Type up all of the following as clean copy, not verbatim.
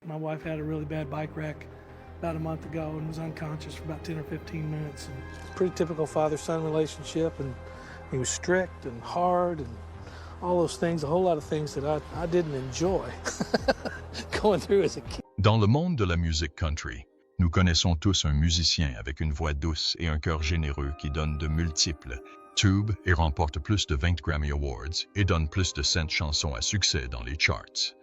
My wife had a really bad bike wreck about a month ago and was unconscious for about 10 or 15 minutes. And pretty typical father-son relationship, and he was strict and hard and all those things, a whole lot of things that I didn't enjoy going through as a kid. Dans le monde de la musique country, nous connaissons tous un musicien avec une voix douce et un cœur généreux qui donne de multiples tubes et remporte plus de 20 Grammy Awards et donne plus de 100 chansons à succès dans les charts.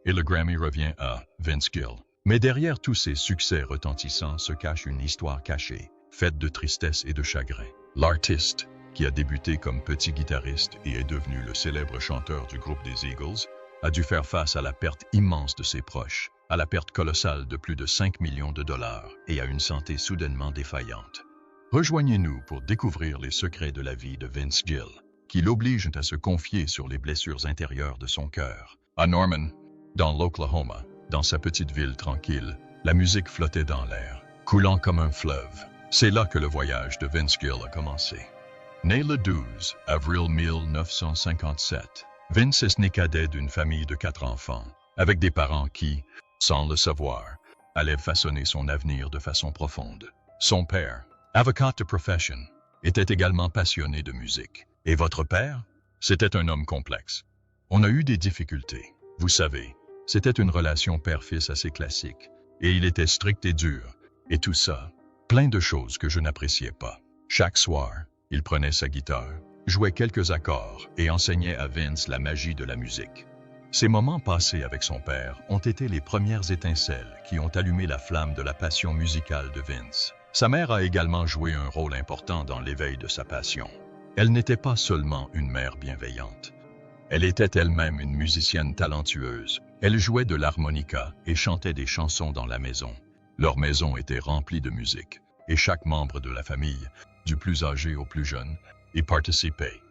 Et le Grammy revient à Vince Gill. Mais derrière tous ces succès retentissants se cache une histoire cachée, faite de tristesse et de chagrin. L'artiste, qui a débuté comme petit guitariste et est devenu le célèbre chanteur du groupe des Eagles, a dû faire face à la perte immense de ses proches, à la perte colossale de plus de 5 millions de dollars et à une santé soudainement défaillante. Rejoignez-nous pour découvrir les secrets de la vie de Vince Gill, qui l'obligent à se confier sur les blessures intérieures de son cœur. À Norman, dans l'Oklahoma, dans sa petite ville tranquille, la musique flottait dans l'air, coulant comme un fleuve. C'est là que le voyage de Vince Gill a commencé. Né le 12 avril 1957, Vince est né cadet d'une famille de 4 enfants, avec des parents qui, sans le savoir, allaient façonner son avenir de façon profonde. Son père, avocat de profession, était également passionné de musique. Et votre père? C'était un homme complexe. On a eu des difficultés. Vous savez, c'était une relation père-fils assez classique. Et il était strict et dur. Et tout ça, plein de choses que je n'appréciais pas. Chaque soir, il prenait sa guitare, jouait quelques accords et enseignait à Vince la magie de la musique. Ces moments passés avec son père ont été les premières étincelles qui ont allumé la flamme de la passion musicale de Vince. Sa mère a également joué un rôle important dans l'éveil de sa passion. Elle n'était pas seulement une mère bienveillante. Elle était elle-même une musicienne talentueuse. Elle jouait de l'harmonica et chantait des chansons dans la maison. Leur maison était remplie de musique, et chaque membre de la famille, du plus âgé au plus jeune, y participait.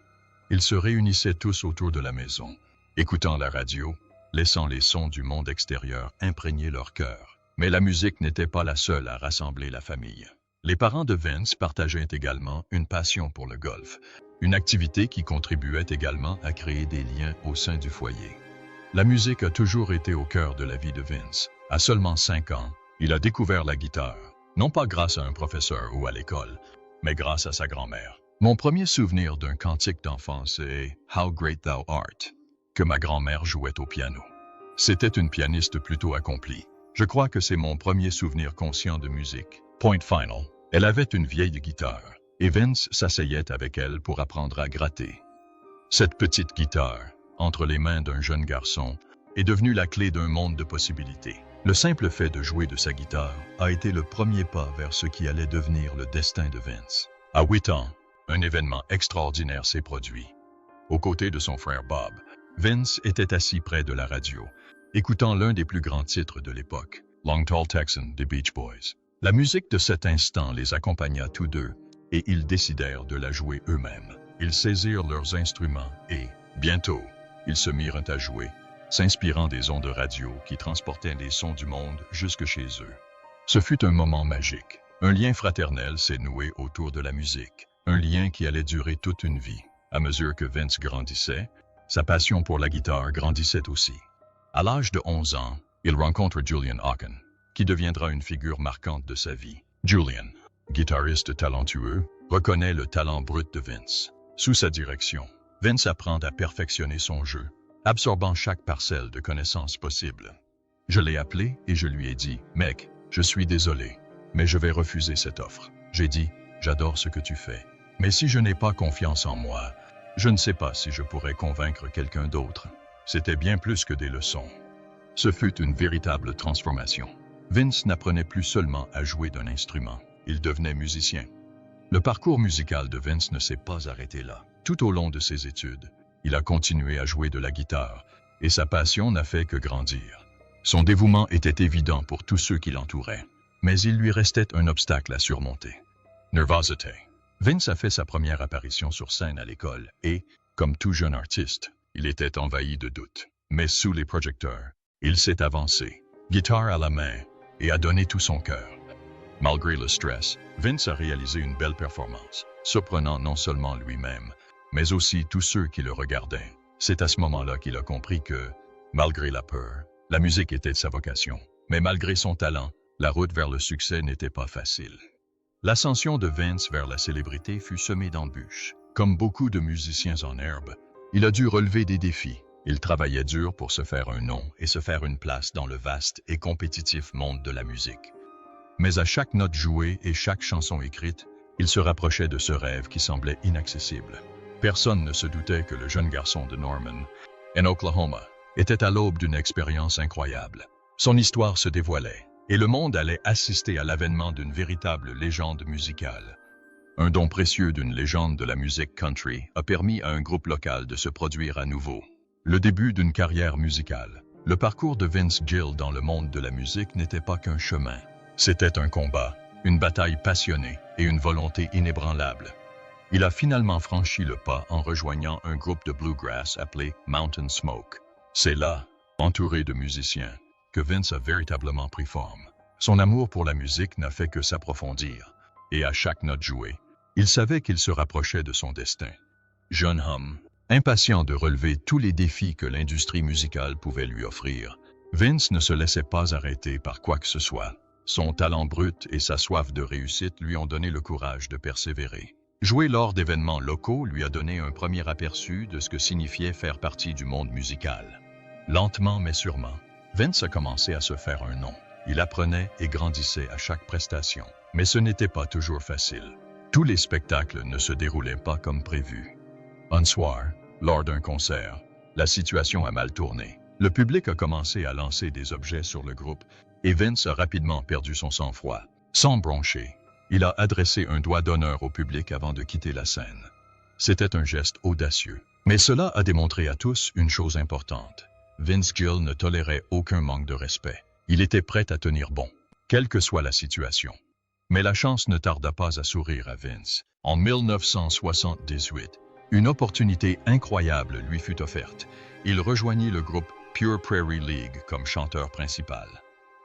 Ils se réunissaient tous autour de la maison, écoutant la radio, laissant les sons du monde extérieur imprégner leur cœur. Mais la musique n'était pas la seule à rassembler la famille. Les parents de Vince partageaient également une passion pour le golf, une activité qui contribuait également à créer des liens au sein du foyer. La musique a toujours été au cœur de la vie de Vince. À seulement 5 ans, il a découvert la guitare, non pas grâce à un professeur ou à l'école, mais grâce à sa grand-mère. Mon premier souvenir d'un cantique d'enfance est « How Great Thou Art » que ma grand-mère jouait au piano. C'était une pianiste plutôt accomplie. Je crois que c'est mon premier souvenir conscient de musique. Point final. Elle avait une vieille guitare, et Vince s'asseyait avec elle pour apprendre à gratter. Cette petite guitare, entre les mains d'un jeune garçon, est devenue la clé d'un monde de possibilités. Le simple fait de jouer de sa guitare a été le premier pas vers ce qui allait devenir le destin de Vince. À 8 ans, un événement extraordinaire s'est produit. Aux côtés de son frère Bob, Vince était assis près de la radio, écoutant l'un des plus grands titres de l'époque, Long Tall Texan des Beach Boys. La musique de cet instant les accompagna tous deux, et ils décidèrent de la jouer eux-mêmes. Ils saisirent leurs instruments et, bientôt, ils se mirent à jouer, s'inspirant des ondes de radio qui transportaient les sons du monde jusque chez eux. Ce fut un moment magique. Un lien fraternel s'est noué autour de la musique, un lien qui allait durer toute une vie. À mesure que Vince grandissait, sa passion pour la guitare grandissait aussi. À l'âge de 11 ans, il rencontre Julian Hawken, qui deviendra une figure marquante de sa vie. Julian, guitariste talentueux, reconnaît le talent brut de Vince. Sous sa direction, Vince apprend à perfectionner son jeu, absorbant chaque parcelle de connaissances possible. Je l'ai appelé et je lui ai dit « Mec, je suis désolé, mais je vais refuser cette offre. » J'ai dit « J'adore ce que tu fais, mais si je n'ai pas confiance en moi, je ne sais pas si je pourrais convaincre quelqu'un d'autre. » C'était bien plus que des leçons. Ce fut une véritable transformation. Vince n'apprenait plus seulement à jouer d'un instrument, il devenait musicien. Le parcours musical de Vince ne s'est pas arrêté là. Tout au long de ses études, il a continué à jouer de la guitare, et sa passion n'a fait que grandir. Son dévouement était évident pour tous ceux qui l'entouraient, mais il lui restait un obstacle à surmonter. Nervosité. Vince a fait sa première apparition sur scène à l'école et, comme tout jeune artiste, il était envahi de doutes. Mais sous les projecteurs, il s'est avancé, guitare à la main, et a donné tout son cœur. Malgré le stress, Vince a réalisé une belle performance, surprenant non seulement lui-même, mais aussi tous ceux qui le regardaient. C'est à ce moment-là qu'il a compris que, malgré la peur, La musique était sa vocation, mais malgré son talent, la route vers le succès n'était pas facile. L'ascension de Vince vers la célébrité fut semée d'embûches. Comme beaucoup de musiciens en herbe, il a dû relever des défis. Il travaillait dur pour se faire un nom et se faire une place dans le vaste et compétitif monde de la musique. Mais à chaque note jouée et chaque chanson écrite, il se rapprochait de ce rêve qui semblait inaccessible. Personne ne se doutait que le jeune garçon de Norman, en Oklahoma, était à l'aube d'une expérience incroyable. Son histoire se dévoilait, et le monde allait assister à l'avènement d'une véritable légende musicale. Un don précieux d'une légende de la musique country a permis à un groupe local de se produire à nouveau. Le début d'une carrière musicale. Le parcours de Vince Gill dans le monde de la musique n'était pas qu'un chemin. C'était un combat, une bataille passionnée et une volonté inébranlable. Il a finalement franchi le pas en rejoignant un groupe de bluegrass appelé Mountain Smoke. C'est là, entouré de musiciens, que Vince a véritablement pris forme. Son amour pour la musique n'a fait que s'approfondir, et à chaque note jouée, il savait qu'il se rapprochait de son destin. Jeune homme, impatient de relever tous les défis que l'industrie musicale pouvait lui offrir, Vince ne se laissait pas arrêter par quoi que ce soit. Son talent brut et sa soif de réussite lui ont donné le courage de persévérer. Jouer lors d'événements locaux lui a donné un premier aperçu de ce que signifiait faire partie du monde musical. Lentement mais sûrement, Vince a commencé à se faire un nom. Il apprenait et grandissait à chaque prestation. Mais ce n'était pas toujours facile. Tous les spectacles ne se déroulaient pas comme prévu. Un soir, lors d'un concert, la situation a mal tourné. Le public a commencé à lancer des objets sur le groupe et Vince a rapidement perdu son sang-froid. Sans broncher, il a adressé un doigt d'honneur au public avant de quitter la scène. C'était un geste audacieux. Mais cela a démontré à tous une chose importante. Vince Gill ne tolérait aucun manque de respect. Il était prêt à tenir bon, quelle que soit la situation. Mais la chance ne tarda pas à sourire à Vince. En 1978, une opportunité incroyable lui fut offerte. Il rejoignit le groupe Pure Prairie League comme chanteur principal.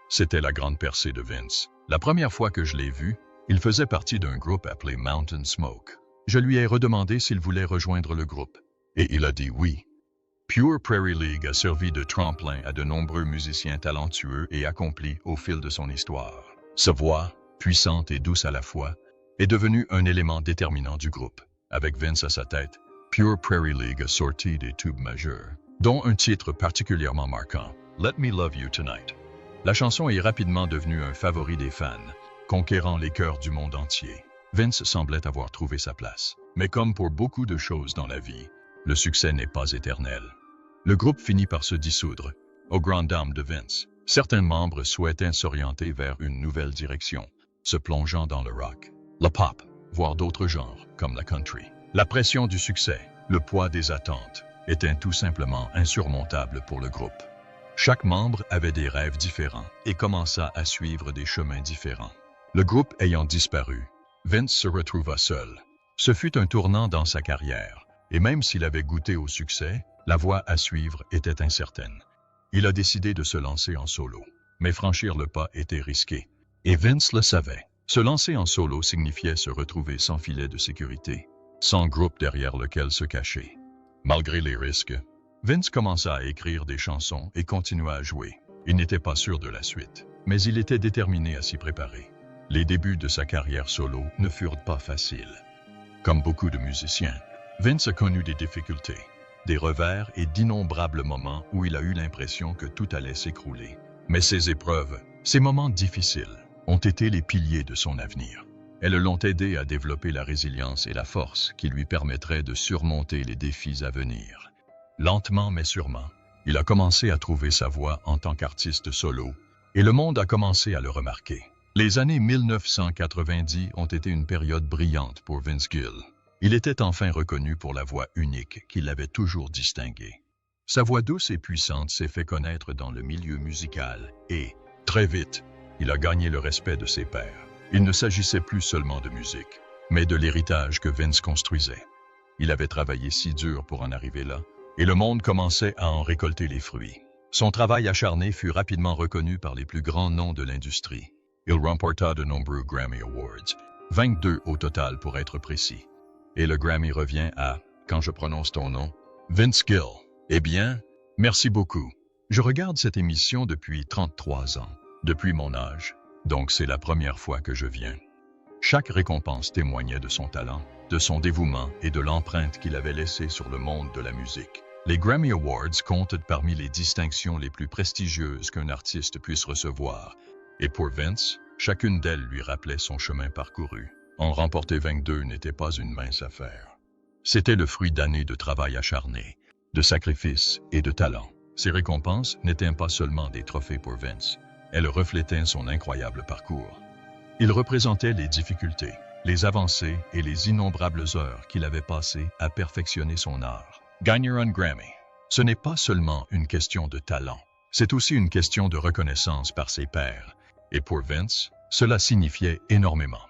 C'était la grande percée de Vince. La première fois que je l'ai vu, il faisait partie d'un groupe appelé Mountain Smoke. Je lui ai redemandé s'il voulait rejoindre le groupe, et il a dit oui. Pure Prairie League a servi de tremplin à de nombreux musiciens talentueux et accomplis au fil de son histoire. Sa voix, puissante et douce à la fois, est devenue un élément déterminant du groupe. Avec Vince à sa tête, Pure Prairie League a sorti des tubes majeurs, dont un titre particulièrement marquant, Let Me Love You Tonight. La chanson est rapidement devenue un favori des fans, conquérant les cœurs du monde entier. Vince semblait avoir trouvé sa place. Mais comme pour beaucoup de choses dans la vie, le succès n'est pas éternel. Le groupe finit par se dissoudre, aux grandes dames de Vince. Certains membres souhaitaient s'orienter vers une nouvelle direction, se plongeant dans le rock, le pop, voire d'autres genres, comme la country. La pression du succès, le poids des attentes, était tout simplement insurmontable pour le groupe. Chaque membre avait des rêves différents et commença à suivre des chemins différents. Le groupe ayant disparu, Vince se retrouva seul. Ce fut un tournant dans sa carrière, et même s'il avait goûté au succès, la voie à suivre était incertaine. Il a décidé de se lancer en solo, mais franchir le pas était risqué. Et Vince le savait. Se lancer en solo signifiait se retrouver sans filet de sécurité, sans groupe derrière lequel se cacher. Malgré les risques, Vince commença à écrire des chansons et continua à jouer. Il n'était pas sûr de la suite, mais il était déterminé à s'y préparer. Les débuts de sa carrière solo ne furent pas faciles. Comme beaucoup de musiciens, Vince a connu des difficultés, des revers et d'innombrables moments où il a eu l'impression que tout allait s'écrouler. Mais ces épreuves, ces moments difficiles, ont été les piliers de son avenir. Elles l'ont aidé à développer la résilience et la force qui lui permettraient de surmonter les défis à venir. Lentement mais sûrement, il a commencé à trouver sa voie en tant qu'artiste solo, et le monde a commencé à le remarquer. Les années 1990 ont été une période brillante pour Vince Gill. Il était enfin reconnu pour la voix unique qui l'avait toujours distingué. Sa voix douce et puissante s'est fait connaître dans le milieu musical et, très vite, il a gagné le respect de ses pairs. Il ne s'agissait plus seulement de musique, mais de l'héritage que Vince construisait. Il avait travaillé si dur pour en arriver là, et le monde commençait à en récolter les fruits. Son travail acharné fut rapidement reconnu par les plus grands noms de l'industrie. Il remporta de nombreux Grammy Awards, 22 au total pour être précis. Et le Grammy revient à, quand je prononce ton nom, Vince Gill. Eh bien, merci beaucoup. Je regarde cette émission depuis 33 ans, depuis mon âge, donc c'est la première fois que je viens. Chaque récompense témoignait de son talent, de son dévouement et de l'empreinte qu'il avait laissée sur le monde de la musique. Les Grammy Awards comptent parmi les distinctions les plus prestigieuses qu'un artiste puisse recevoir, et pour Vince, chacune d'elles lui rappelait son chemin parcouru. En remporter 22 n'était pas une mince affaire. C'était le fruit d'années de travail acharné, de sacrifices et de talent. Ces récompenses n'étaient pas seulement des trophées pour Vince, elles reflétaient son incroyable parcours. Il représentait les difficultés, les avancées et les innombrables heures qu'il avait passées à perfectionner son art. Gagner un Grammy, ce n'est pas seulement une question de talent, c'est aussi une question de reconnaissance par ses pairs. Et pour Vince, cela signifiait énormément.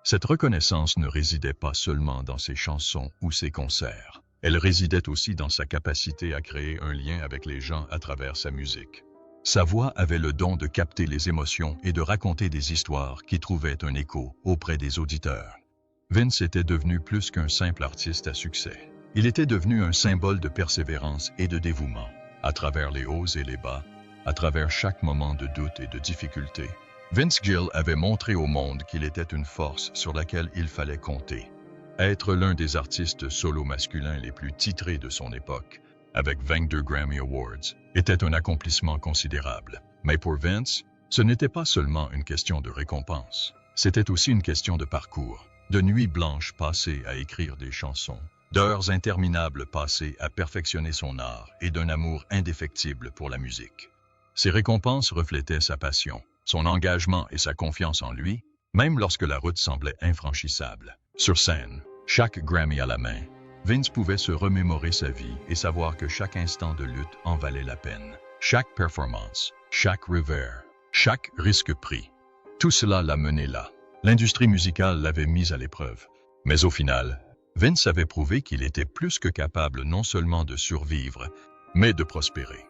Cette reconnaissance ne résidait pas seulement dans ses chansons ou ses concerts. Elle résidait aussi dans sa capacité à créer un lien avec les gens à travers sa musique. Sa voix avait le don de capter les émotions et de raconter des histoires qui trouvaient un écho auprès des auditeurs. Vince était devenu plus qu'un simple artiste à succès. Il était devenu un symbole de persévérance et de dévouement. À travers les hauts et les bas, à travers chaque moment de doute et de difficulté, Vince Gill avait montré au monde qu'il était une force sur laquelle il fallait compter. Être l'un des artistes solo masculins les plus titrés de son époque, avec 22 Grammy Awards, était un accomplissement considérable. Mais pour Vince, ce n'était pas seulement une question de récompense. C'était aussi une question de parcours, de nuits blanches passées à écrire des chansons, d'heures interminables passées à perfectionner son art et d'un amour indéfectible pour la musique. Ces récompenses reflétaient sa passion, son engagement et sa confiance en lui, même lorsque la route semblait infranchissable. Sur scène, chaque Grammy à la main, Vince pouvait se remémorer sa vie et savoir que chaque instant de lutte en valait la peine. Chaque performance, chaque revers, chaque risque pris. Tout cela l'a mené là. L'industrie musicale l'avait mise à l'épreuve. Mais au final, Vince avait prouvé qu'il était plus que capable non seulement de survivre, mais de prospérer.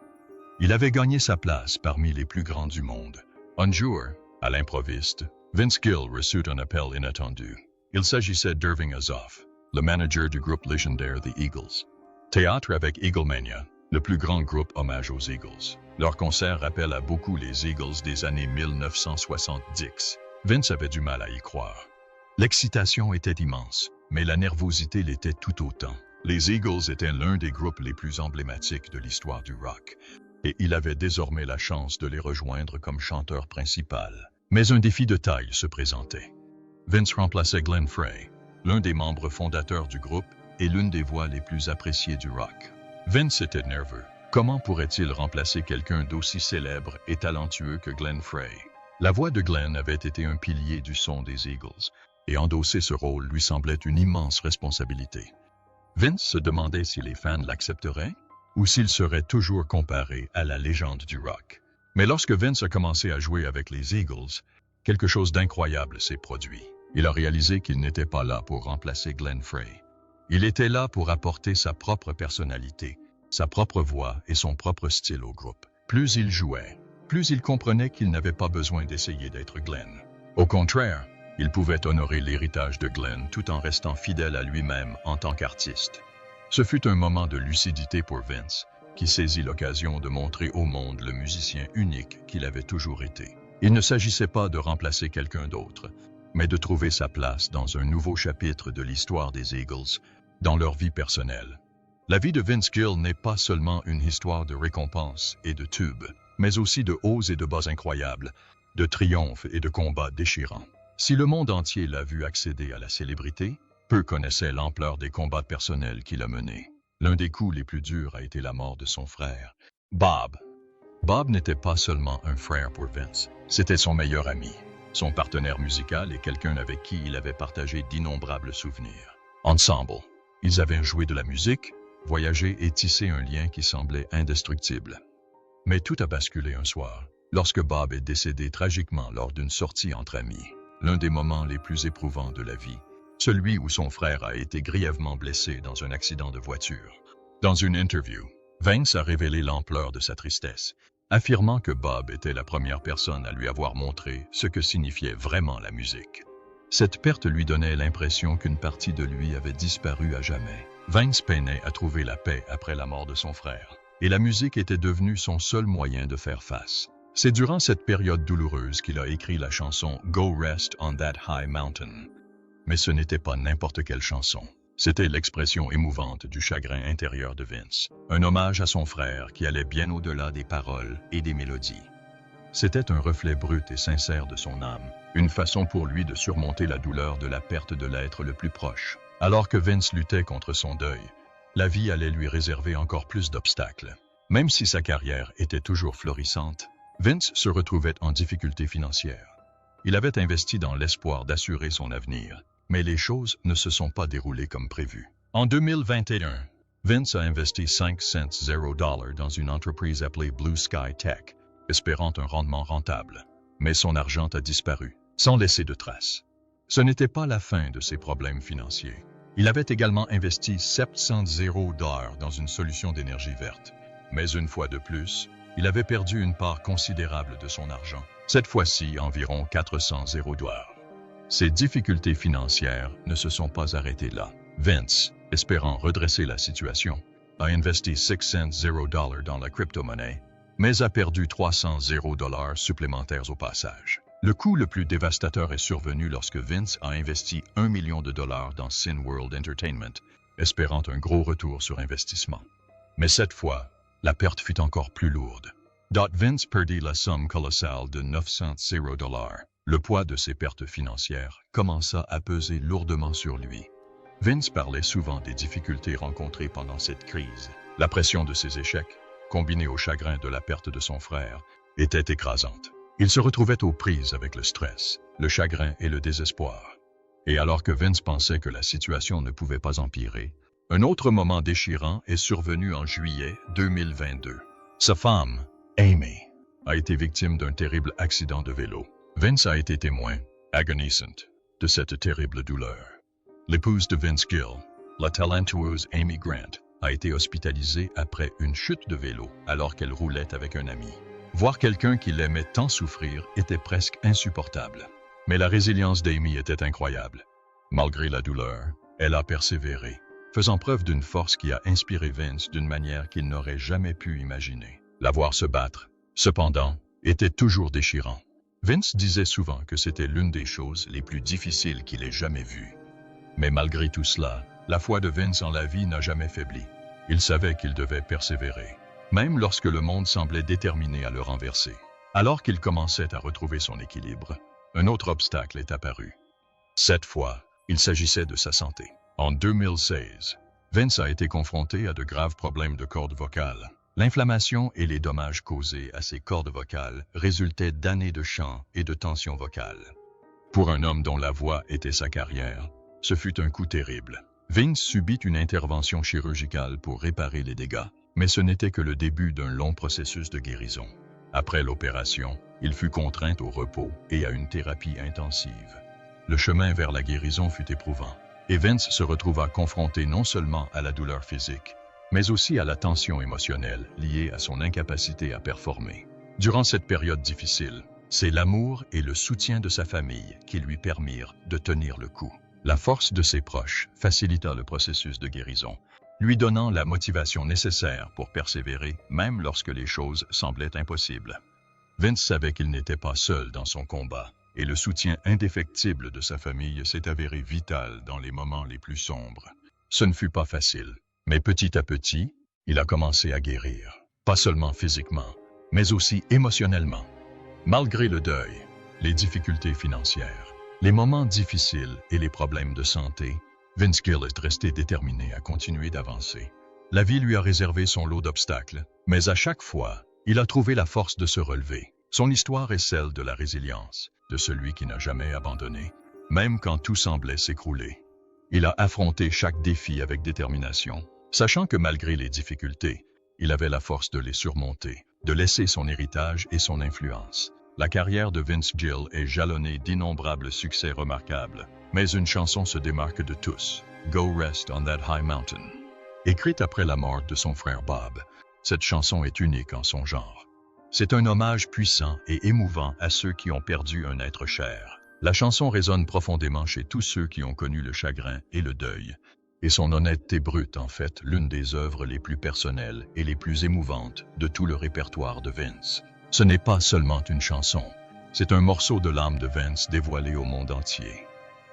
Il avait gagné sa place parmi les plus grands du monde. Un jour, à l'improviste, Vince Gill reçut un appel inattendu. Il s'agissait d'Irving Azoff, le manager du groupe légendaire The Eagles. Théâtre avec Eaglemania, le plus grand groupe hommage aux Eagles. Leur concert rappelle à beaucoup les Eagles des années 1970. Vince avait du mal à y croire. L'excitation était immense, mais la nervosité l'était tout autant. Les Eagles étaient l'un des groupes les plus emblématiques de l'histoire du rock, et il avait désormais la chance de les rejoindre comme chanteur principal. Mais un défi de taille se présentait. Vince remplaçait Glenn Frey, l'un des membres fondateurs du groupe et l'une des voix les plus appréciées du rock. Vince était nerveux. Comment pourrait-il remplacer quelqu'un d'aussi célèbre et talentueux que Glenn Frey? La voix de Glenn avait été un pilier du son des Eagles, et endosser ce rôle lui semblait une immense responsabilité. Vince se demandait si les fans l'accepteraient ou s'il serait toujours comparé à la légende du rock. Mais lorsque Vince a commencé à jouer avec les Eagles, quelque chose d'incroyable s'est produit. Il a réalisé qu'il n'était pas là pour remplacer Glenn Frey. Il était là pour apporter sa propre personnalité, sa propre voix et son propre style au groupe. Plus il jouait, plus il comprenait qu'il n'avait pas besoin d'essayer d'être Glenn. Au contraire, il pouvait honorer l'héritage de Glenn tout en restant fidèle à lui-même en tant qu'artiste. Ce fut un moment de lucidité pour Vince, qui saisit l'occasion de montrer au monde le musicien unique qu'il avait toujours été. Il ne s'agissait pas de remplacer quelqu'un d'autre, mais de trouver sa place dans un nouveau chapitre de l'histoire des Eagles, dans leur vie personnelle. La vie de Vince Gill n'est pas seulement une histoire de récompenses et de tubes, mais aussi de hauts et de bas incroyables, de triomphes et de combats déchirants. Si le monde entier l'a vu accéder à la célébrité, peu connaissaient l'ampleur des combats personnels qu'il a menés. L'un des coups les plus durs a été la mort de son frère, Bob. Bob n'était pas seulement un frère pour Vince, c'était son meilleur ami, son partenaire musical et quelqu'un avec qui il avait partagé d'innombrables souvenirs. Ensemble, ils avaient joué de la musique, voyagé et tissé un lien qui semblait indestructible. Mais tout a basculé un soir, lorsque Bob est décédé tragiquement lors d'une sortie entre amis, l'un des moments les plus éprouvants de la vie, celui où son frère a été grièvement blessé dans un accident de voiture. Dans une interview, Vince a révélé l'ampleur de sa tristesse, affirmant que Bob était la première personne à lui avoir montré ce que signifiait vraiment la musique. Cette perte lui donnait l'impression qu'une partie de lui avait disparu à jamais. Vince peinait à trouver la paix après la mort de son frère. et la musique était devenue son seul moyen de faire face. C'est durant cette période douloureuse qu'il a écrit la chanson « Go Rest on That High Mountain ». Mais ce n'était pas n'importe quelle chanson. C'était l'expression émouvante du chagrin intérieur de Vince, un hommage à son frère qui allait bien au-delà des paroles et des mélodies. C'était un reflet brut et sincère de son âme, une façon pour lui de surmonter la douleur de la perte de l'être le plus proche. Alors que Vince luttait contre son deuil, la vie allait lui réserver encore plus d'obstacles. Même si sa carrière était toujours florissante, Vince se retrouvait en difficulté financière. Il avait investi dans l'espoir d'assurer son avenir, mais les choses ne se sont pas déroulées comme prévu. En 2021, Vince a investi 500 $ dans une entreprise appelée Blue Sky Tech, espérant un rendement rentable. Mais son argent a disparu, sans laisser de traces. Ce n'était pas la fin de ses problèmes financiers. Il avait également investi 700 $ dans une solution d'énergie verte. Mais une fois de plus, il avait perdu une part considérable de son argent, cette fois-ci environ 400 $. Ces difficultés financières ne se sont pas arrêtées là. Vince, espérant redresser la situation, a investi 600 $ dans la crypto-monnaie, mais a perdu 300 $ supplémentaires au passage. Le coup le plus dévastateur est survenu lorsque Vince a investi $1 million dans Cineworld Entertainment, espérant un gros retour sur investissement. Mais cette fois, la perte fut encore plus lourde. Vince perdit la somme colossale de 900 $. Le poids de ses pertes financières commença à peser lourdement sur lui. Vince parlait souvent des difficultés rencontrées pendant cette crise. La pression de ses échecs, combinée au chagrin de la perte de son frère, était écrasante. Il se retrouvait aux prises avec le stress, le chagrin et le désespoir. Et alors que Vince pensait que la situation ne pouvait pas empirer, un autre moment déchirant est survenu en juillet 2022. Sa femme, Amy, a été victime d'un terrible accident de vélo. Vince a été témoin, agonisante, de cette terrible douleur. L'épouse de Vince Gill, la talentueuse Amy Grant, a été hospitalisée après une chute de vélo alors qu'elle roulait avec un ami. Voir quelqu'un qui l'aimait tant souffrir était presque insupportable. Mais la résilience d'Amy était incroyable. Malgré la douleur, elle a persévéré, faisant preuve d'une force qui a inspiré Vince d'une manière qu'il n'aurait jamais pu imaginer. La voir se battre, cependant, était toujours déchirant. Vince disait souvent que c'était l'une des choses les plus difficiles qu'il ait jamais vues. Mais malgré tout cela, la foi de Vince en la vie n'a jamais faibli. Il savait qu'il devait persévérer, même lorsque le monde semblait déterminé à le renverser. Alors qu'il commençait à retrouver son équilibre, un autre obstacle est apparu. Cette fois, il s'agissait de sa santé. En 2016, Vince a été confronté à de graves problèmes de cordes vocales. L'inflammation et les dommages causés à ses cordes vocales résultaient d'années de chant et de tension vocale. Pour un homme dont la voix était sa carrière, ce fut un coup terrible. Vince subit une intervention chirurgicale pour réparer les dégâts, mais ce n'était que le début d'un long processus de guérison. Après l'opération, il fut contraint au repos et à une thérapie intensive. Le chemin vers la guérison fut éprouvant, et Vince se retrouva confronté non seulement à la douleur physique, mais aussi à la tension émotionnelle liée à son incapacité à performer. Durant cette période difficile, c'est l'amour et le soutien de sa famille qui lui permirent de tenir le coup. La force de ses proches facilita le processus de guérison, lui donnant la motivation nécessaire pour persévérer même lorsque les choses semblaient impossibles. Vince savait qu'il n'était pas seul dans son combat, et le soutien indéfectible de sa famille s'est avéré vital dans les moments les plus sombres. Ce ne fut pas facile. Mais petit à petit, il a commencé à guérir, pas seulement physiquement, mais aussi émotionnellement. Malgré le deuil, les difficultés financières, les moments difficiles et les problèmes de santé, Vince Gill est resté déterminé à continuer d'avancer. La vie lui a réservé son lot d'obstacles, mais à chaque fois, il a trouvé la force de se relever. Son histoire est celle de la résilience, de celui qui n'a jamais abandonné, même quand tout semblait s'écrouler. Il a affronté chaque défi avec détermination, sachant que malgré les difficultés, il avait la force de les surmonter, de laisser son héritage et son influence. La carrière de Vince Gill est jalonnée d'innombrables succès remarquables, mais une chanson se démarque de tous, Go Rest on That High Mountain. Écrite après la mort de son frère Bob, cette chanson est unique en son genre. C'est un hommage puissant et émouvant à ceux qui ont perdu un être cher. La chanson résonne profondément chez tous ceux qui ont connu le chagrin et le deuil, et son honnêteté brute en fait l'une des œuvres les plus personnelles et les plus émouvantes de tout le répertoire de Vince. Ce n'est pas seulement une chanson, c'est un morceau de l'âme de Vince dévoilé au monde entier.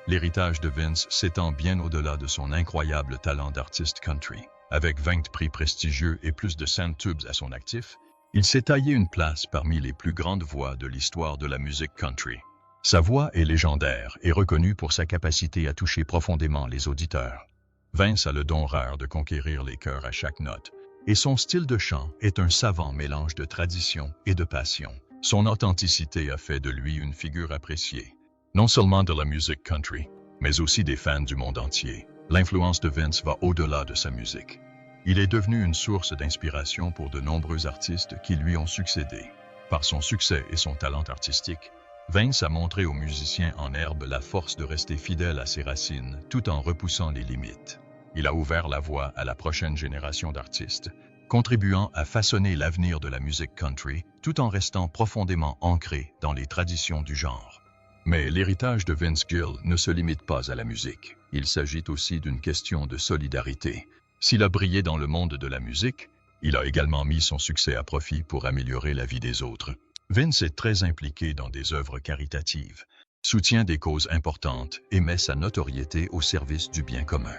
L'héritage de Vince s'étend bien au-delà de son incroyable talent d'artiste country. Avec 20 prix prestigieux et plus de 100 tubes à son actif, il s'est taillé une place parmi les plus grandes voix de l'histoire de la musique country. Sa voix est légendaire et reconnue pour sa capacité à toucher profondément les auditeurs. Vince a le don rare de conquérir les cœurs à chaque note, et son style de chant est un savant mélange de tradition et de passion. Son authenticité a fait de lui une figure appréciée, non seulement de la musique country, mais aussi des fans du monde entier. L'influence de Vince va au-delà de sa musique. Il est devenu une source d'inspiration pour de nombreux artistes qui lui ont succédé. Par son succès et son talent artistique, Vince a montré aux musiciens en herbe la force de rester fidèle à ses racines tout en repoussant les limites. Il a ouvert la voie à la prochaine génération d'artistes, contribuant à façonner l'avenir de la musique country tout en restant profondément ancré dans les traditions du genre. Mais l'héritage de Vince Gill ne se limite pas à la musique. Il s'agit aussi d'une question de solidarité. S'il a brillé dans le monde de la musique, il a également mis son succès à profit pour améliorer la vie des autres. Vince est très impliqué dans des œuvres caritatives, soutient des causes importantes et met sa notoriété au service du bien commun.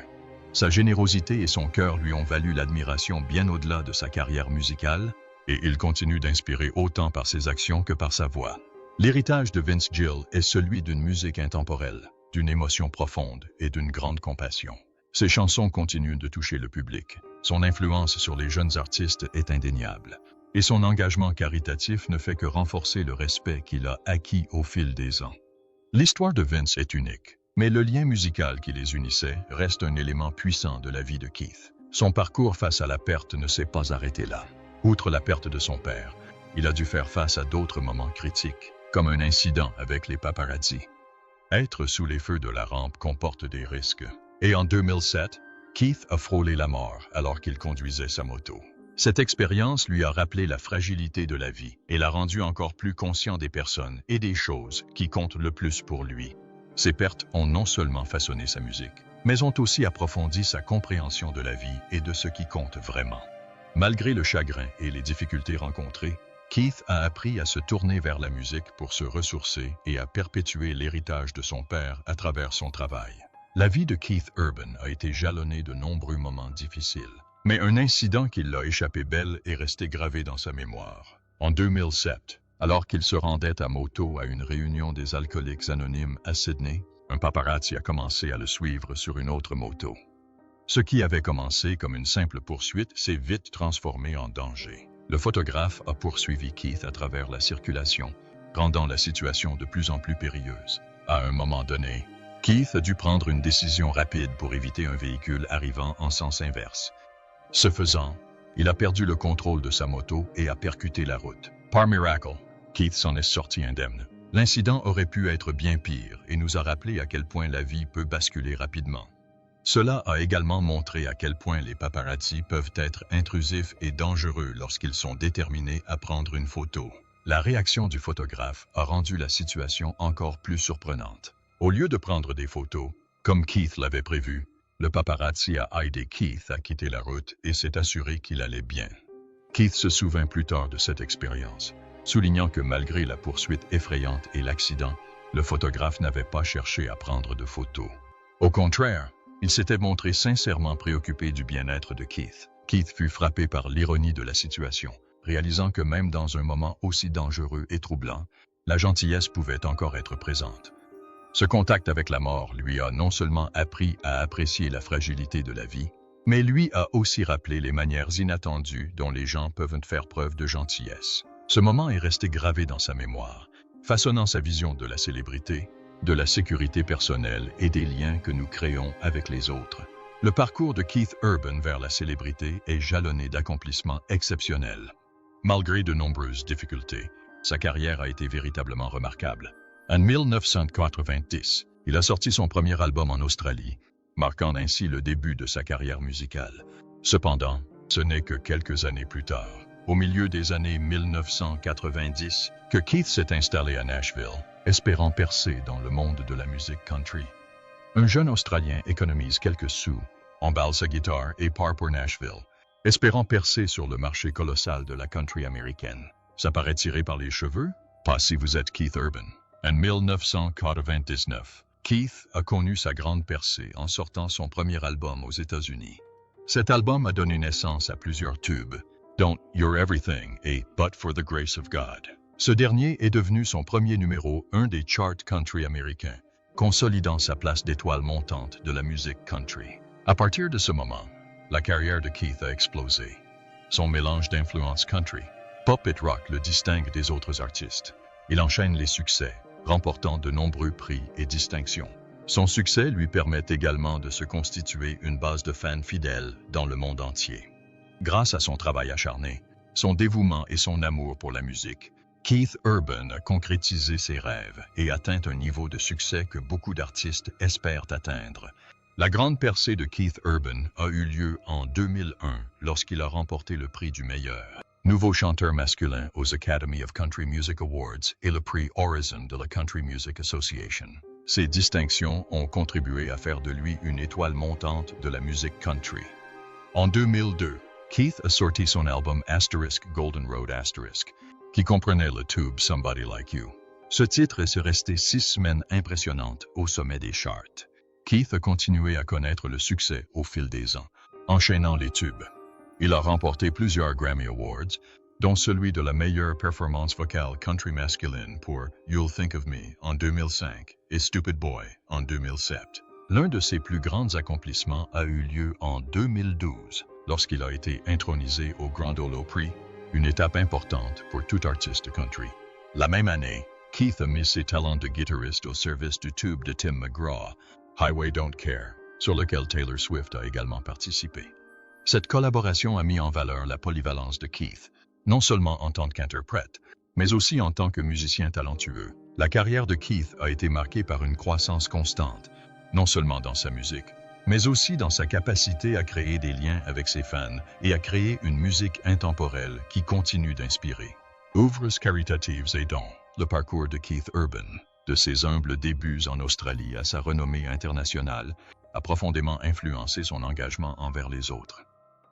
Sa générosité et son cœur lui ont valu l'admiration bien au-delà de sa carrière musicale, et il continue d'inspirer autant par ses actions que par sa voix. L'héritage de Vince Gill est celui d'une musique intemporelle, d'une émotion profonde et d'une grande compassion. Ses chansons continuent de toucher le public. Son influence sur les jeunes artistes est indéniable. Et son engagement caritatif ne fait que renforcer le respect qu'il a acquis au fil des ans. L'histoire de Vince est unique, mais le lien musical qui les unissait reste un élément puissant de la vie de Keith. Son parcours face à la perte ne s'est pas arrêté là. Outre la perte de son père, il a dû faire face à d'autres moments critiques, comme un incident avec les paparazzi. Être sous les feux de la rampe comporte des risques. Et en 2007, Keith a frôlé la mort alors qu'il conduisait sa moto. Cette expérience lui a rappelé la fragilité de la vie et l'a rendu encore plus conscient des personnes et des choses qui comptent le plus pour lui. Ces pertes ont non seulement façonné sa musique, mais ont aussi approfondi sa compréhension de la vie et de ce qui compte vraiment. Malgré le chagrin et les difficultés rencontrées, Keith a appris à se tourner vers la musique pour se ressourcer et à perpétuer l'héritage de son père à travers son travail. La vie de Keith Urban a été jalonnée de nombreux moments difficiles, mais un incident qui l'a échappé belle est resté gravé dans sa mémoire. En 2007, alors qu'il se rendait à moto à une réunion des alcooliques anonymes à Sydney, un paparazzi a commencé à le suivre sur une autre moto. Ce qui avait commencé comme une simple poursuite s'est vite transformé en danger. Le photographe a poursuivi Keith à travers la circulation, rendant la situation de plus en plus périlleuse. À un moment donné, Keith a dû prendre une décision rapide pour éviter un véhicule arrivant en sens inverse. Ce faisant, il a perdu le contrôle de sa moto et a percuté la route. Par miracle, Keith s'en est sorti indemne. L'incident aurait pu être bien pire et nous a rappelé à quel point la vie peut basculer rapidement. Cela a également montré à quel point les paparazzi peuvent être intrusifs et dangereux lorsqu'ils sont déterminés à prendre une photo. La réaction du photographe a rendu la situation encore plus surprenante. Au lieu de prendre des photos, comme Keith l'avait prévu, le paparazzi a aidé Keith à quitter la route et s'est assuré qu'il allait bien. Keith se souvint plus tard de cette expérience, soulignant que malgré la poursuite effrayante et l'accident, le photographe n'avait pas cherché à prendre de photos. Au contraire, il s'était montré sincèrement préoccupé du bien-être de Keith. Keith fut frappé par l'ironie de la situation, réalisant que même dans un moment aussi dangereux et troublant, la gentillesse pouvait encore être présente. Ce contact avec la mort lui a non seulement appris à apprécier la fragilité de la vie, mais lui a aussi rappelé les manières inattendues dont les gens peuvent faire preuve de gentillesse. Ce moment est resté gravé dans sa mémoire, façonnant sa vision de la célébrité, de la sécurité personnelle et des liens que nous créons avec les autres. Le parcours de Keith Urban vers la célébrité est jalonné d'accomplissements exceptionnels. Malgré de nombreuses difficultés, sa carrière a été véritablement remarquable. En 1990, il a sorti son premier album en Australie, marquant ainsi le début de sa carrière musicale. Cependant, ce n'est que quelques années plus tard, au milieu des années 1990, que Keith s'est installé à Nashville, espérant percer dans le monde de la musique country. Un jeune Australien économise quelques sous emballe sa guitare et part pour Nashville, espérant percer sur le marché colossal de la country américaine. Ça paraît tiré par les cheveux? Pas si vous êtes Keith Urban. En 1999, Keith a connu sa grande percée en sortant son premier album aux États-Unis. Cet album a donné naissance à plusieurs tubes, dont You're Everything et But for the Grace of God. Ce dernier est devenu son premier numéro 1 des charts country américains, consolidant sa place d'étoile montante de la musique country. À partir de ce moment, la carrière de Keith a explosé. Son mélange d'influences country, pop et rock le distingue des autres artistes. Il enchaîne les succès, remportant de nombreux prix et distinctions. Son succès lui permet également de se constituer une base de fans fidèles dans le monde entier. Grâce à son travail acharné, son dévouement et son amour pour la musique, Keith Urban a concrétisé ses rêves et atteint un niveau de succès que beaucoup d'artistes espèrent atteindre. La grande percée de Keith Urban a eu lieu en 2001 lorsqu'il a remporté le prix du meilleur nouveau chanteur masculin aux Academy of Country Music Awards et le prix Horizon de la Country Music Association. Ces distinctions ont contribué à faire de lui une étoile montante de la musique country. En 2002, Keith a sorti son album Asterisk Golden Road Asterisk, qui comprenait le tube Somebody Like You. Ce titre est resté 6 semaines impressionnantes au sommet des charts. Keith a continué à connaître le succès au fil des ans, enchaînant les tubes. Il a remporté plusieurs Grammy Awards, dont celui de la meilleure performance vocale country masculine pour You'll Think of Me en 2005 et Stupid Boy en 2007. L'un de ses plus grands accomplissements a eu lieu en 2012, lorsqu'il a été intronisé au Grand Ole Opry, une étape importante pour tout artiste country. La même année, Keith a mis ses talents de guitariste au service du tube de Tim McGraw, Highway Don't Care, sur lequel Taylor Swift a également participé. Cette collaboration a mis en valeur la polyvalence de Keith, non seulement en tant qu'interprète, mais aussi en tant que musicien talentueux. La carrière de Keith a été marquée par une croissance constante, non seulement dans sa musique, mais aussi dans sa capacité à créer des liens avec ses fans et à créer une musique intemporelle qui continue d'inspirer. Œuvres caritatives et dons, le parcours de Keith Urban, de ses humbles débuts en Australie à sa renommée internationale, a profondément influencé son engagement envers les autres.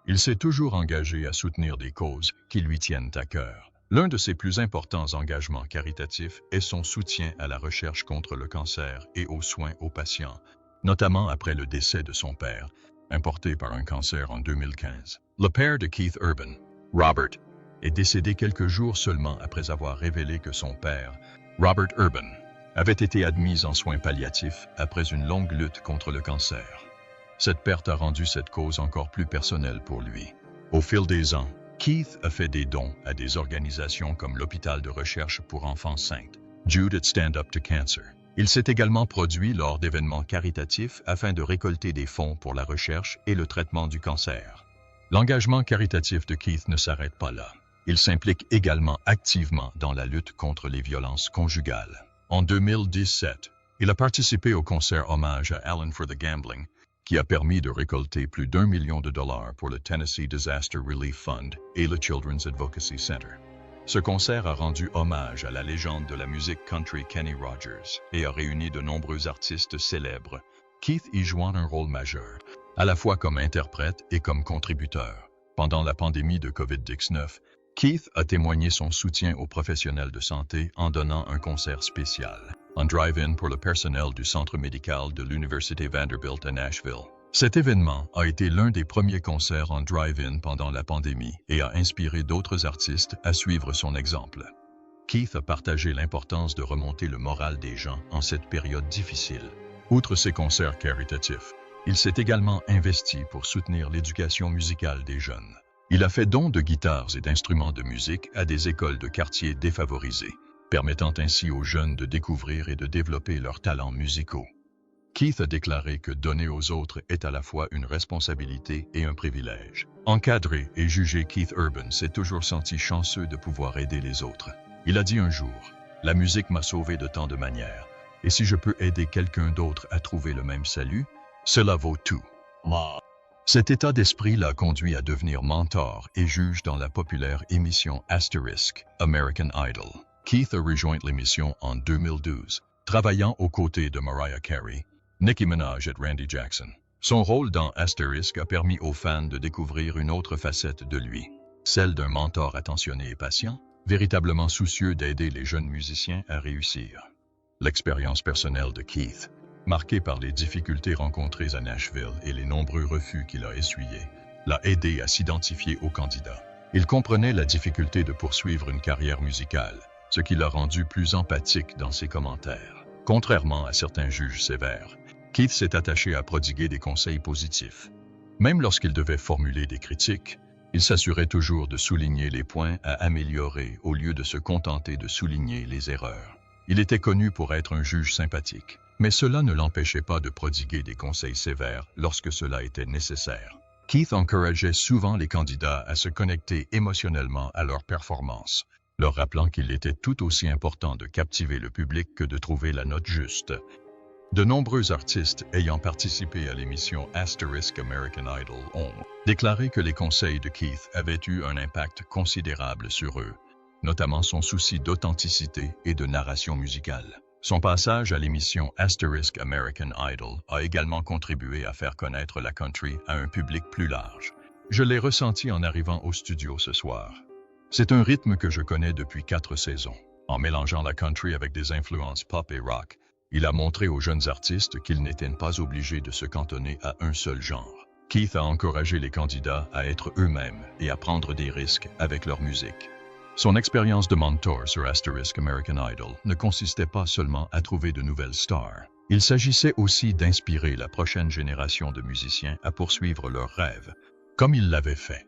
Il s'est toujours engagé à soutenir des causes qui lui tiennent à cœur. L'un de ses plus importants engagements caritatifs est son soutien à la recherche contre le cancer et aux soins aux patients, notamment après le décès de son père, importé par un cancer en 2015. Le père de Keith Urban, Robert, est décédé quelques jours seulement après avoir révélé que son père, Robert Urban, avait été admis en soins palliatifs après une longue lutte contre le cancer. Cette perte a rendu cette cause encore plus personnelle pour lui. Au fil des ans, Keith a fait des dons à des organisations comme l'Hôpital de recherche pour enfants Sainte, Jude at Stand Up to Cancer. Il s'est également produit lors d'événements caritatifs afin de récolter des fonds pour la recherche et le traitement du cancer. L'engagement caritatif de Keith ne s'arrête pas là. Il s'implique également activement dans la lutte contre les violences conjugales. En 2017, il a participé au concert hommage à Allen for the Gambling, qui a permis de récolter plus d'1 million de dollars pour le Tennessee Disaster Relief Fund et le Children's Advocacy Center. Ce concert a rendu hommage à la légende de la musique country Kenny Rogers et a réuni de nombreux artistes célèbres, Keith y jouant un rôle majeur, à la fois comme interprète et comme contributeur. Pendant la pandémie de COVID-19, Keith a témoigné son soutien aux professionnels de santé en donnant un concert spécial, un drive-in pour le personnel du centre médical de l'Université Vanderbilt à Nashville. Cet événement a été l'un des premiers concerts en drive-in pendant la pandémie et a inspiré d'autres artistes à suivre son exemple. Keith a partagé l'importance de remonter le moral des gens en cette période difficile. Outre ses concerts caritatifs, il s'est également investi pour soutenir l'éducation musicale des jeunes. Il a fait don de guitares et d'instruments de musique à des écoles de quartiers défavorisés, permettant ainsi aux jeunes de découvrir et de développer leurs talents musicaux. Keith a déclaré que donner aux autres est à la fois une responsabilité et un privilège. Encadré et jugé, Keith Urban s'est toujours senti chanceux de pouvoir aider les autres. Il a dit un jour, « La musique m'a sauvé de tant de manières, et si je peux aider quelqu'un d'autre à trouver le même salut, cela vaut tout. » Cet état d'esprit l'a conduit à devenir mentor et juge dans la populaire émission Asterisk, American Idol. Keith a rejoint l'émission en 2012, travaillant aux côtés de Mariah Carey, Nicki Minaj et Randy Jackson. Son rôle dans Asterisk a permis aux fans de découvrir une autre facette de lui, celle d'un mentor attentionné et patient, véritablement soucieux d'aider les jeunes musiciens à réussir. L'expérience personnelle de Keith, marquée par les difficultés rencontrées à Nashville et les nombreux refus qu'il a essuyés, l'a aidé à s'identifier au candidat. Il comprenait la difficulté de poursuivre une carrière musicale, ce qui l'a rendu plus empathique dans ses commentaires. Contrairement à certains juges sévères, Keith s'est attaché à prodiguer des conseils positifs. Même lorsqu'il devait formuler des critiques, il s'assurait toujours de souligner les points à améliorer au lieu de se contenter de souligner les erreurs. Il était connu pour être un juge sympathique, mais cela ne l'empêchait pas de prodiguer des conseils sévères lorsque cela était nécessaire. Keith encourageait souvent les candidats à se connecter émotionnellement à leur performance, leur rappelant qu'il était tout aussi important de captiver le public que de trouver la note juste. De nombreux artistes ayant participé à l'émission Asterisk American Idol ont déclaré que les conseils de Keith avaient eu un impact considérable sur eux, notamment son souci d'authenticité et de narration musicale. Son passage à l'émission Asterisk American Idol a également contribué à faire connaître la country à un public plus large. Je l'ai ressenti en arrivant au studio ce soir. C'est un rythme que je connais depuis 4 saisons. En mélangeant la country avec des influences pop et rock, il a montré aux jeunes artistes qu'ils n'étaient pas obligés de se cantonner à un seul genre. Keith a encouragé les candidats à être eux-mêmes et à prendre des risques avec leur musique. Son expérience de mentor sur Asterisk American Idol ne consistait pas seulement à trouver de nouvelles stars. Il s'agissait aussi d'inspirer la prochaine génération de musiciens à poursuivre leurs rêves, comme il l'avait fait.